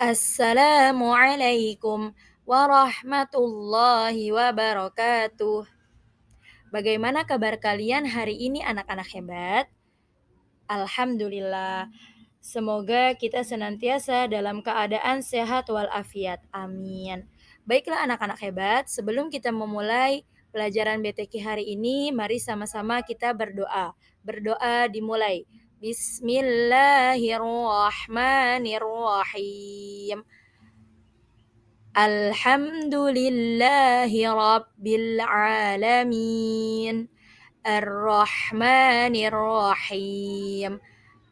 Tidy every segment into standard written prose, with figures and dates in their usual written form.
Assalamualaikum warahmatullahi wabarakatuh. Bagaimana kabar kalian hari ini anak-anak hebat? Alhamdulillah. Semoga kita senantiasa dalam keadaan sehat walafiat. Amin. Baiklah anak-anak hebat, sebelum kita memulai pelajaran BTQ hari ini, mari sama-sama kita berdoa. Berdoa dimulai. Bismillahirrahmanirrahim. Alhamdulillahi Rabbil Alamin. Ar-Rahmanir Rahim.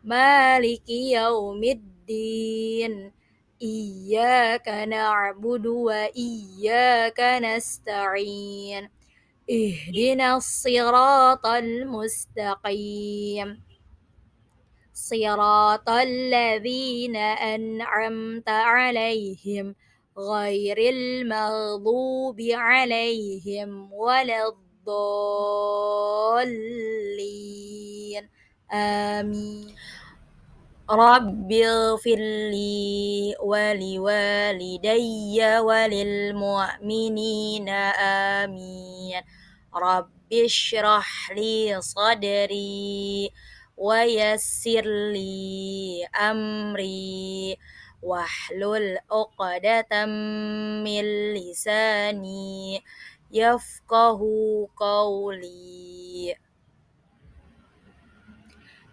Maliki Yaumiddin. Iyyaka na'budu wa iyyaka nasta'in. Ihdinas siratal mustaqim. صراط الذين أنعمت عليهم غير المغضوب عليهم ولا الضالين آمين رب اغفر لي ولوالدي وللمؤمنين آمين رب اشرح لي صدري ويسر لي أمري واحلل عقدة من لساني يفقه قولي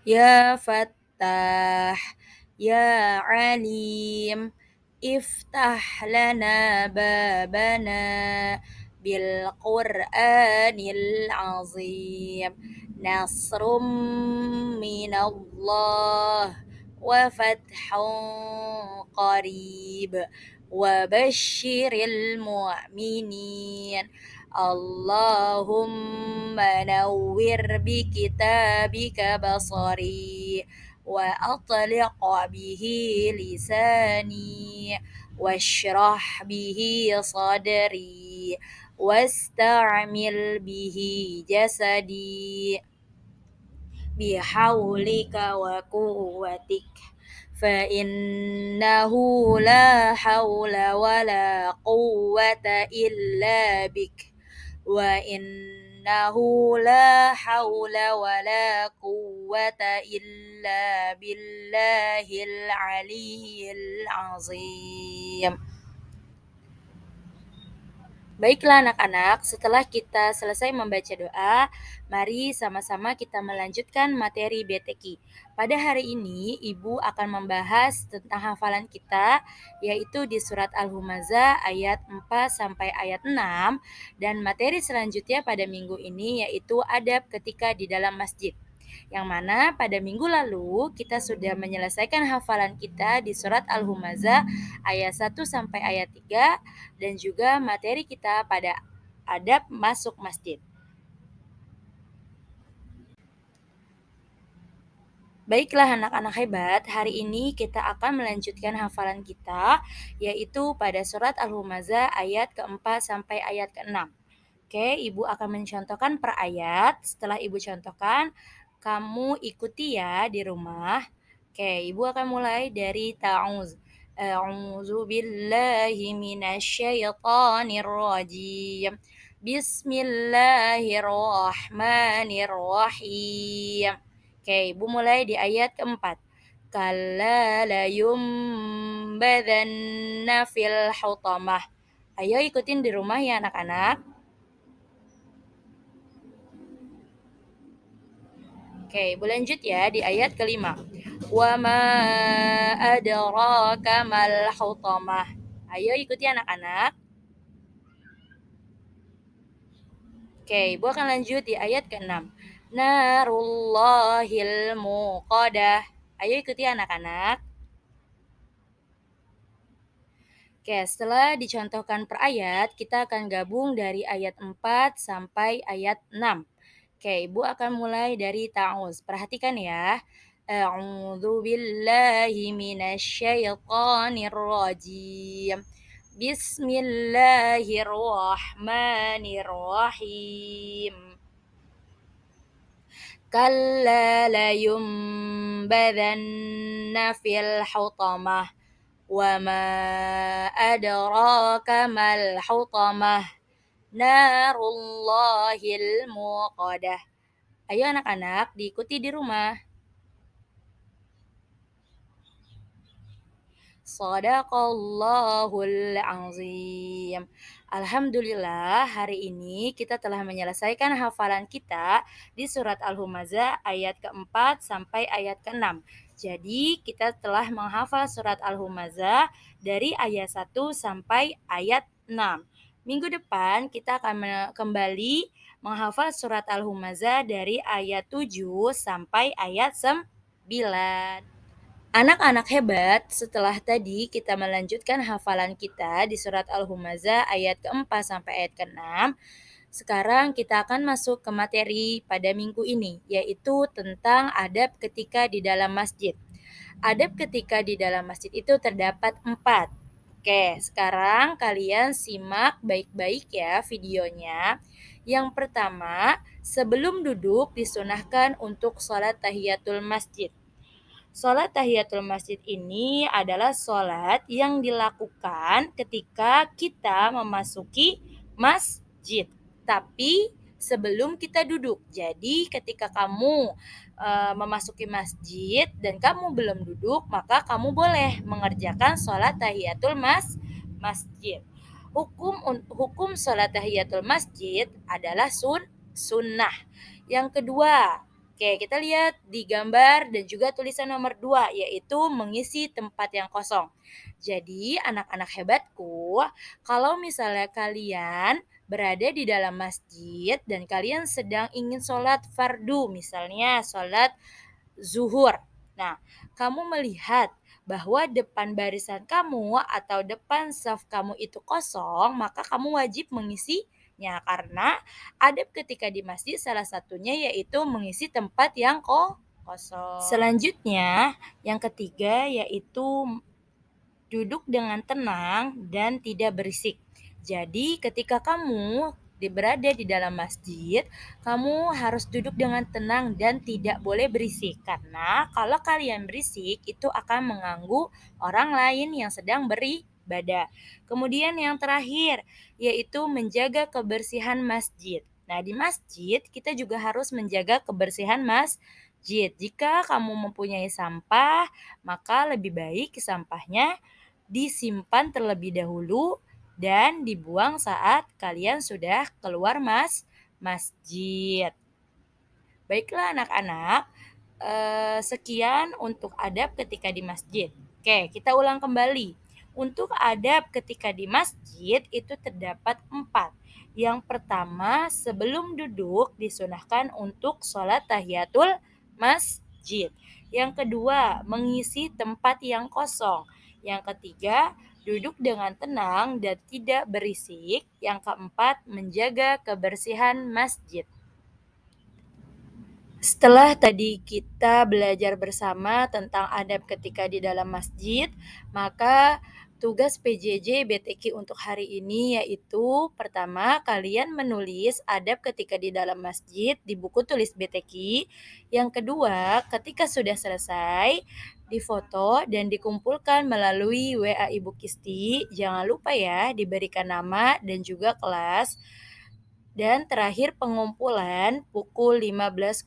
يا فتاح يا عليم افتح لنا بابنا بالقرآن العظيم نصر من الله وفتح قريب وبشر المؤمنين اللهم نور بكتابك بصري وأطلق به لساني واشرح به صدري واستعمل به جسدي بحولك وقوتك فإنه لا حول ولا قوة إلا بك وإنه لا حول ولا قوة إلا بالله العلي العظيم. Baiklah anak-anak, setelah kita selesai membaca doa, mari sama-sama kita melanjutkan materi BTQ. Pada hari ini, Ibu akan membahas tentang hafalan kita, yaitu di surat Al-Humazah ayat 4 sampai ayat 6, dan materi selanjutnya pada minggu ini yaitu adab ketika di dalam masjid. Yang mana pada minggu lalu kita sudah menyelesaikan hafalan kita di surat Al-Humazah ayat 1 sampai ayat 3 dan juga materi kita pada adab masuk masjid. Baiklah anak-anak hebat, hari ini kita akan melanjutkan hafalan kita yaitu pada surat Al-Humazah ayat keempat sampai ayat keenam. Oke, Ibu akan mencontohkan per ayat. Setelah Ibu contohkan, kamu ikuti ya di rumah. Oke, Ibu akan mulai dari ta'uz. A'udzu billahi minasyaitonir rajim. Bismillahirrahmanirrahim. Oke, Ibu mulai di ayat keempat. Kalla layumbadanna fil hutamah. Ayo ikutin di rumah ya anak-anak. Oke, Ibu lanjut ya di ayat kelima. Wa ma adraka mal hutamah. Ayo ikuti anak-anak. Oke, Ibu akan lanjut di ayat keenam. Narullahil muqadah. Ayo ikuti anak-anak. Oke, setelah dicontohkan per ayat, kita akan gabung dari ayat 4 sampai ayat 6. Oke, Ibu akan mulai dari ta'uz. Perhatikan ya. A'udzu billahi minasyaitonir rajim. Bismillahirrahmanirrahim. Kalla layumbadanna fil hutamah Wa ma adraka mal hutamah. Narullahil muqadah. Ayo anak-anak, diikuti di rumah. Shadaqallahul azim. Alhamdulillah, hari ini kita telah menyelesaikan hafalan kita di surat Al-Humazah ayat keempat sampai ayat keenam. Jadi, kita telah menghafal surat Al-Humazah dari ayat 1 sampai ayat 6. Minggu depan kita akan kembali menghafal surat Al-Humazah dari ayat 7 sampai ayat 9. Anak-anak hebat, setelah tadi kita melanjutkan hafalan kita di surat Al-Humazah ayat keempat sampai ayat keenam. Sekarang kita akan masuk ke materi pada minggu ini, yaitu tentang adab ketika di dalam masjid. Adab ketika di dalam masjid itu terdapat 4. Oke, sekarang kalian simak baik-baik ya videonya. Yang pertama, sebelum duduk disunahkan untuk sholat tahiyatul masjid. Sholat tahiyatul masjid ini adalah sholat yang dilakukan ketika kita memasuki masjid. Tapi sebelum kita duduk. Jadi ketika kamu memasuki masjid dan kamu belum duduk, maka kamu boleh mengerjakan sholat tahiyatul masjid. Hukum sholat tahiyatul masjid adalah sunnah. Yang kedua, oke, kita lihat di gambar dan juga tulisan nomor 2, yaitu mengisi tempat yang kosong. Jadi, anak-anak hebatku, kalau misalnya kalian berada di dalam masjid dan kalian sedang ingin sholat fardu, misalnya sholat zuhur. Nah, kamu melihat bahwa depan barisan kamu atau depan saf kamu itu kosong, maka kamu wajib mengisinya karena adab ketika di masjid salah satunya yaitu mengisi tempat yang kosong. Selanjutnya, yang ketiga yaitu duduk dengan tenang dan tidak berisik. Jadi ketika kamu berada di dalam masjid, kamu harus duduk dengan tenang dan tidak boleh berisik. Karena kalau kalian berisik, itu akan mengganggu orang lain yang sedang beribadah. Kemudian yang terakhir, yaitu menjaga kebersihan masjid. Nah, di masjid kita juga harus menjaga kebersihan masjid. Jika kamu mempunyai sampah, maka lebih baik sampahnya disimpan terlebih dahulu dan dibuang saat kalian sudah keluar masjid. Baiklah anak-anak, sekian untuk adab ketika di masjid. Oke, kita ulang kembali. Untuk adab ketika di masjid itu terdapat 4. Yang pertama, sebelum duduk disunahkan untuk sholat tahiyatul masjid. Yang kedua, mengisi tempat yang kosong. Yang ketiga, duduk dengan tenang dan tidak berisik. Yang keempat, menjaga kebersihan masjid. Setelah tadi kita belajar bersama tentang adab ketika di dalam masjid, maka tugas PJJ BTQ untuk hari ini yaitu pertama, kalian menulis adab ketika di dalam masjid di buku tulis BTQ. Yang kedua, ketika sudah selesai, difoto dan dikumpulkan melalui WA Ibu Kisti. Jangan lupa ya diberikan nama dan juga kelas. Dan terakhir pengumpulan pukul 15.00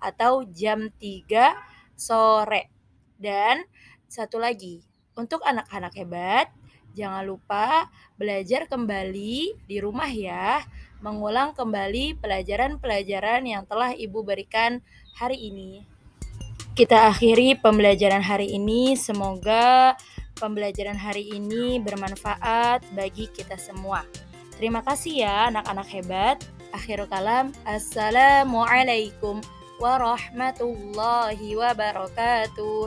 atau jam 3 sore. Dan satu lagi, untuk anak-anak hebat, jangan lupa belajar kembali di rumah ya, mengulang kembali pelajaran-pelajaran yang telah Ibu berikan hari ini. Kita akhiri pembelajaran hari ini, semoga pembelajaran hari ini bermanfaat bagi kita semua. Terima kasih ya anak-anak hebat. Akhirul kalam, assalamualaikum warahmatullahi wabarakatuh.